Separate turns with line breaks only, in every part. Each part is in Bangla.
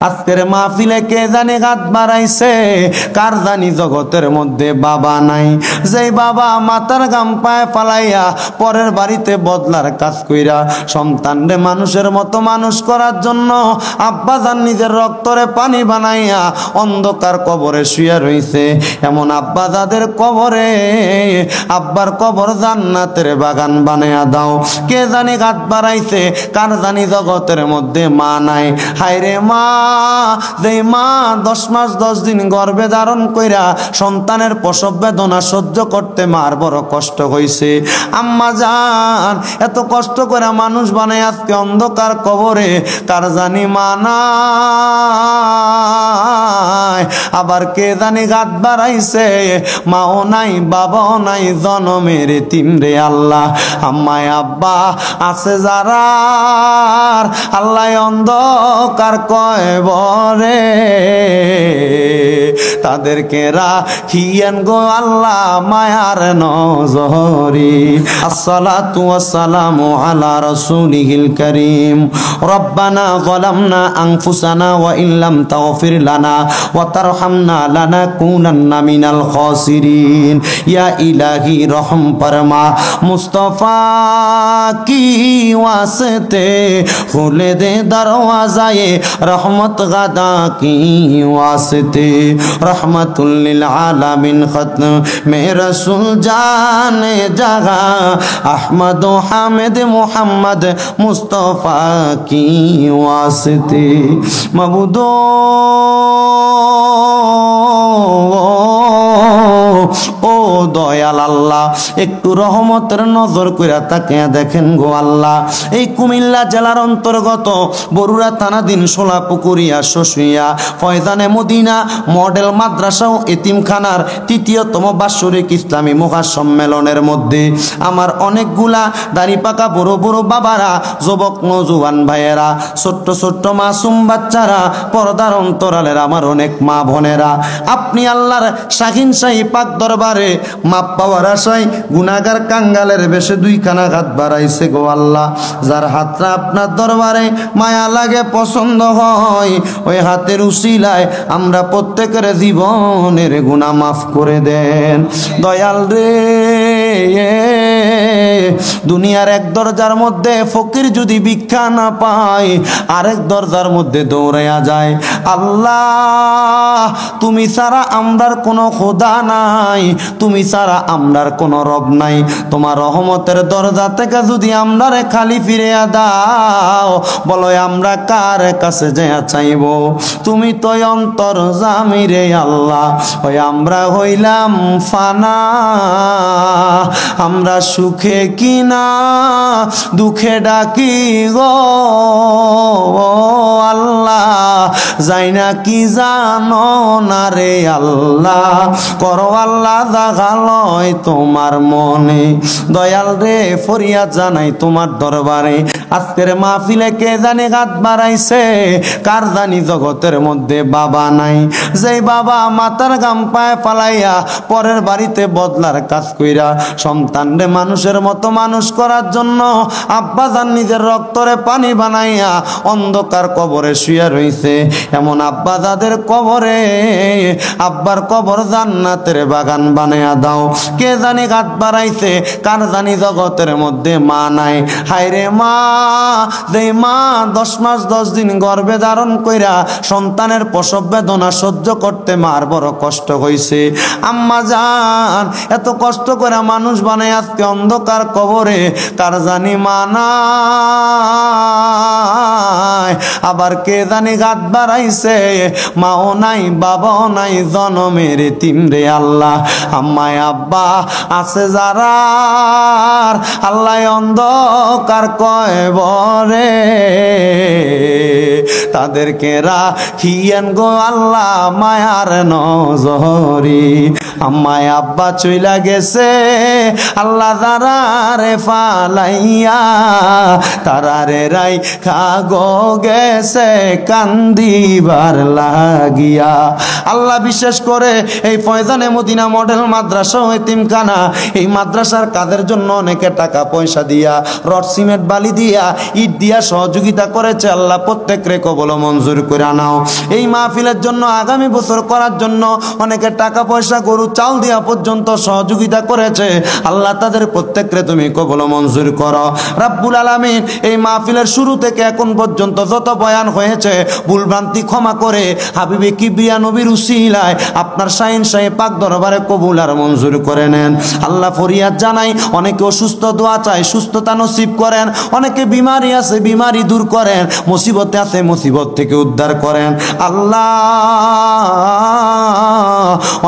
আজকের মাহফিলে কে জানি হাত বাড়াইছে, কার জানি জগতের মধ্যে বাবা নাই। যেই বাবা মাথার গাম পায়ে ফালাইয়া পরের বাড়িতে বদলার কাজ কইরা সন্তানরে মানুষের মতো মানুষ করার জন্য আব্বাজান নিজের রক্তরে পানি বানাইয়া অন্ধকার কবরে শুয়ে রইছে, এমন আব্বাজাদের কবরে আব্বার কবর জান্নাতের বাগান বানাইয়া দাও। কে জানি হাত বাড়াইছে, কার জানি জগতের মধ্যে মা নাই। হায়রে মা, যে মা 10 মাস 10 দিন গর্ভে ধারণ কইরা সন্তানের প্রসব বেদনা সহ্য করতে মার বড় কষ্ট হইছে। আম্মা জান এত কষ্ট করে মানুষ বানায় আজকে অন্ধকার কবরে, কার জানি মা নাই। আবার কে জানি গাত বাড়াইছে, মাও নাই বাবাও নাই, জনমের এতিম রে আল্লাহ। আম্মায় আব্বা আছে যারা আল্লাহ অন্ধকার কয় বরে, তাদেরকে রাখিয়েন গো আল্লাহ মায়ার নজরি। আসসালাতু ওয়াসসালামু আলা রাসূলিহিল কারীম। রব্বানা যালামনা আনফুসানা ওয়া ইল্লাম তাগফির লানা ওয়া তারহামনা লানাকুনান্না মিনাল খাসিরিন। ইয়া ইলাহি রহম ফরমা, মুস্তাফা কি ওয়াস্তে খুলে দে দরওয়াজায়ে रहमत गदा की वास्ते, रहमतुल लिल आलमीन खत्म में रसूल जाने जगह, अहमद हामिद मुहम्मद मुस्तफ़ा की वास्ते। मबूदो ও দয়াল আল্লাহ, একটু রহমতের নজর কইরা তাকিয়া দেখেন গো আল্লাহ। এই কুমিল্লা জেলার অন্তর্গত বরুড়া থানাধীন সোলাপুকুরিয়া শশুইয়া ফয়জানে মদিনা মডেল মাদ্রাসা ও এতিমখানার ৩য়তম বাৎসরিক ইসলামী মহাসম্মেলনের মধ্যে আমার অনেকগুলা দাড়ি পাকা বড় বড় বাবারা, যুবক নওজোয়ান ভাইয়েরা, ছোট্ট ছোট্ট মাসুম বাচ্চারা, পর্দার অন্তরালের আমার অনেক মা বোনেরা, আপনি আল্লাহর শাহিন শাহী পাক দরবারে মাপ পাওয়ার আশায় গুনাহগার কাঙ্গালের বেশে 2খানা হাত বাড়াইছে গো আল্লাহ। যার হাতটা আপনার দরবারে মায়া লাগে, পছন্দ হয়, ওই হাতের উসিলায় আমরা প্রত্যেকের জীবনের গুনাহ মাফ করে দেন দয়াল রে। দুনিয়ার এক দরজার মধ্যে ফকির যদি ভিক্ষা না পায়, আরেক দরজার মধ্যে দৌড়াইয়া যায়। আল্লাহ তুমি ছাড়া আমরার কোনো খোদা নাই, তুমি ছাড়া আমরার কোনো রব নাই। তোমার রহমতের দরজা থেকে যদি আমরারে খালি ফিরিয়া দাও, বলো আমরা কার কাছে যাইয়া চাইব? তুমি তো অন্তর্যামী রে আল্লাহ। ওই আমরা হইলাম ফানা, আমরা সুখে কিনা দুঃখে ডাকি গো আল্লাহ, যাই না কি জানো না রে আল্লাহ। করো আল্লাহ জাগালয় তোমার মনে, দয়াল রে ফরিয়াদ জানাই তোমার দরবারে। আজকের মাহফিলে কে জানি হাত বাড়াইছে, কার জানি জগতের মধ্যে বাবা নাই। যেই বাবা মাথার গাম পায়ে ফালাইয়া পরের বাড়িতে বদলার কাজ কইরা সন্তানরে মানুষের মতো মানুষ করার জন্য আব্বাজান নিজের রক্তরে পানি বানাইয়া অন্ধকার কবরে শুয়ে রইছে, এমন আব্বাজাদের কবরে আব্বার কবর জান্নাতের বাগান বানাইয়া দাও। কে জানি হাত বাড়াইছে, কার জানি জগতের মধ্যে মা নাই। হায়রে মা, যে মা 10 মাস 10 দিন গর্ভে ধারণ কইরা সন্তানের প্রসব বেদনা সহ্য করতে মার বড় কষ্ট হইছে। আম্মা জান এত কষ্ট করে মানুষ বানায় আজকে অন্ধকার কবরে, কার জানি মা নাই। আবার কে জানি হাত বাড়াইছে, মাও নাই বাবাও নাই, জনমের এতিম রে আল্লাহ। আম্মায় আব্বা আছে যারা আল্লাহ অন্ধকার কয় বরে, তাদেরকে রাখিয়েন গো আল্লাহ মায়ার নজরি। আম্মায় আব্বা চইলা গেছে, আল্লাহ দারারে ফালাইয়া তারারে রাই খাগো গেছে কান্দিবার লাগিয়া। আল্লাহ বিশেষ করে এই ফয়জানে মদিনা মডেল মাদ্রাসা ও এতিমখানা, এই মাদ্রাসার কাদের জন্য অনেকে টাকা পয়সা দিয়া, রড সিমেন্ট বালি দিয়া, ইট দিয়া সহযোগিতা করেছে। আল্লাহ প্রত্যেকরে কবুল মঞ্জুর করে নাও। এই মাহফিলের জন্য আগামী বছর করার জন্য অনেকে টাকা পয়সা গরু চাল দিয়া পর্যন্ত সহযোগিতা করেছে। আল্লাহ তাদের প্রত্যেকরে তুমি কবুল মঞ্জুর করো রাব্বুল আলামিন। এই মাহফিলের শুরু থেকে এখন পর্যন্ত যত বয়ান হয়েছে ভুলভ্রান্তি ক্ষমা করে হাবিবে কিবরিয়া নবীর উসিলায় আপনার শাহিন শাহে পাক দরবারে কবুল আর মঞ্জুর করে নেন। আল্লাহ ফরিয়াদ জানাই, অনেকে অসুস্থ, দোয়া চাই সুস্থতা নসিব করেন। অনেকে বিমারি আছে, বিমারি দূর করেন। মুসিবতে আছে, মুসিবত থেকে উদ্ধার করেন। আল্লাহ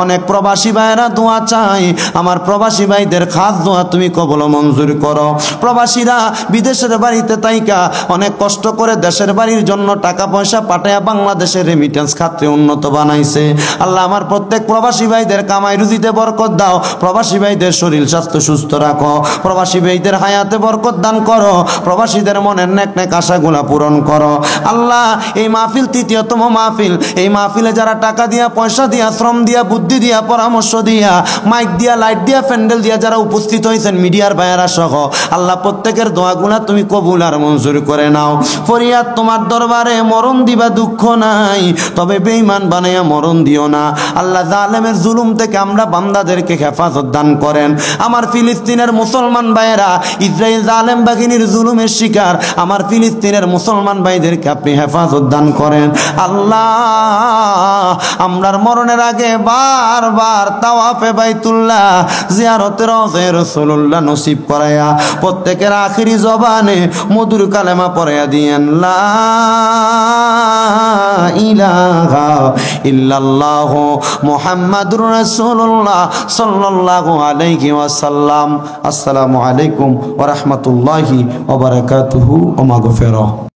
অনেক প্রবাসী ভাইরা দোয়া চাই, আমার প্রবাসী ভাইদের খাস দোয়া তুমি কবুল মঞ্জুর করো। প্রবাসীরা বিদেশের বাড়িতে তাইকা অনেক কষ্ট করে দেশের বাড়ির জন্য টাকা পয়সা পাঠায়া বাংলাদেশের রেমিটেন্স খাতে উন্নত বানাইছে। আল্লাহ আমার প্রত্যেক প্রবাসী ভাইদের কামাই রুজিতে বরকত দাও। প্রবাসী ভাইদের শরীর স্বাস্থ্য সুস্থ রাখো। প্রবাসী ভাইদের হায়াতে বরকত দান করো। প্রবাসীদের মনের নেক নেক আশাগুলা পূরণ করো। আল্লাহ এই মাহফিল তৃতীয়তম মাহফিল। এই মাহফিলে যারা টাকা দিয়া, পয়সা দিয়া, শ্রম দিয়া, বুদ্ধি দিয়া, পরামর্শ দিয়া, মাইক দিয়া, লাইট দিয়া, প্যান্ডেল দিয়া যারা উপস্থিত হয়েছেন মিডিয়ার ভাইয়েরা সহ, আল্লাহ প্রত্যেকের দোয়াগুলা তুমি কবুল আর মঞ্জুর করে নাও। ফরিয়াদ তোমার দরবারে, মরণ দিবা দুঃখ নাই, তবে বেঈমান বানাইয়া মরণ দিও না। আল্লাহ জালেমের জুলুম থেকে আমরা বান্দাদেরকে হেফাজত দান করেন। আমার ফিলিস্তিনের মুসলমান ভাইয়েরা ইসরায়েল জালেম বাহিনীর জুলুমের শিকার, আমার ফিলিস্তিনের মুসলমান ভাইদেরকে আপনি হেফাজত দান করেন। আল্লাহ আমরার মরণের আগে বারবার তাওয়াফে বাইতুল্লাহ, জিয়ারতে রওজা রাসূলুল্লাহ নসিব করায়া প্রত্যেকের আখিরি জবানে মধুর কালেমা পড়াইয়া দিয়েন, লা ইলাহা ইল্লাল্লাহু মুহাম্মাদুর রাসূলুল্লাহ সাল্লাল্লাহু আলাইহি ওয়াসাল্লাম। আসসালামু আলাইকুম ওয়া রাহমাতুল্লাহি ওয়া বারাকাতুহু ওয়া মাগফিরাহ।